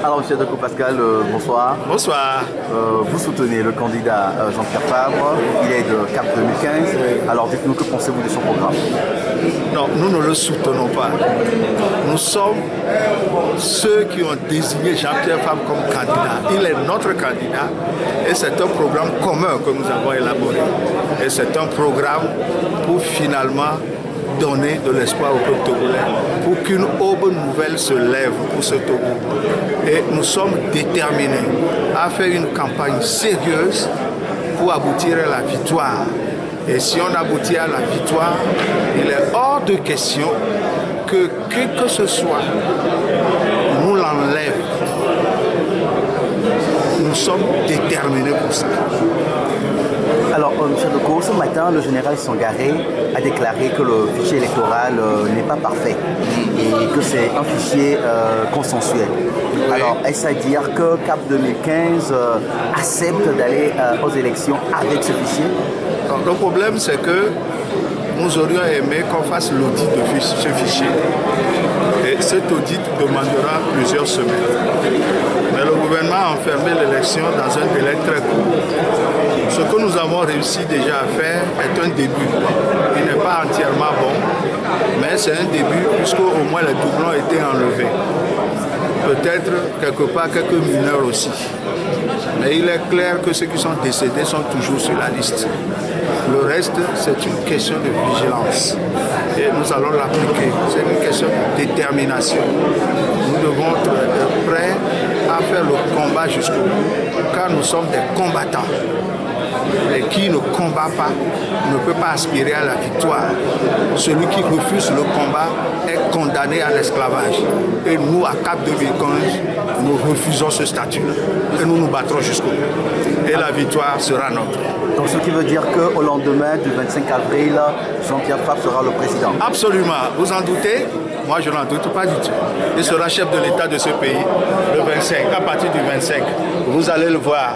Alors, M. Doko Pascal, bonsoir. Bonsoir. Vous soutenez le candidat Jean-Pierre Fabre, il est de CAP 2015. Alors, dites-nous, que pensez-vous de son programme? Non, nous ne le soutenons pas. Nous sommes ceux qui ont désigné Jean-Pierre Fabre comme candidat. Il est notre candidat et c'est un programme commun que nous avons élaboré. Et c'est un programme pour finalement donner de l'espoir au peuple togolais, pour qu'une aube nouvelle se lève pour ce Togo. Et nous sommes déterminés à faire une campagne sérieuse pour aboutir à la victoire. Et si on aboutit à la victoire, il est hors de question que qui que ce soit nous l'enlève. Nous sommes déterminés pour ça. Alors, M. Doko, ce matin, le général Sangaré a déclaré que le fichier électoral n'est pas parfait et que c'est un fichier consensuel. Oui. Alors, est-ce à dire que CAP 2015 accepte d'aller aux élections avec ce fichier? Donc, le problème, c'est que nous aurions aimé qu'on fasse l'audit de ce fichier. Et cet audit demandera plusieurs semaines. Mais le gouvernement a enfermé l'élection dans un délai très court. Ce que nous avons réussi déjà à faire est un début. Il n'est pas entièrement bon, mais c'est un début puisqu'au moins les doublons étaient enlevés. Peut-être quelque part quelques mineurs aussi. Mais il est clair que ceux qui sont décédés sont toujours sur la liste. Le reste, c'est une question de vigilance. Et nous allons l'appliquer. C'est une question de détermination. Nous devons être prêts à faire le combat jusqu'au bout, car nous sommes des combattants. Et qui ne combat pas ne peut pas aspirer à la victoire. Celui qui refuse le combat est condamné à l'esclavage. Et nous, à CAP 2015, nous refusons ce statut-là. Et nous nous battrons jusqu'au bout. Et la victoire sera notre. Donc ce qui veut dire qu'au lendemain du 25 avril, Jean-Pierre Fabre sera le président? Absolument. Vous en doutez? Moi, je n'en doute pas du tout. Il sera chef de l'État de ce pays le 25, à partir du 25. Vous allez le voir.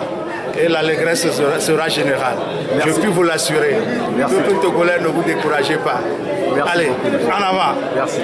Et l'allégresse sera générale. Merci. Je puis vous l'assurer. Le peuple togolais, ne vous découragez pas. Merci. Allez, en avant. Merci.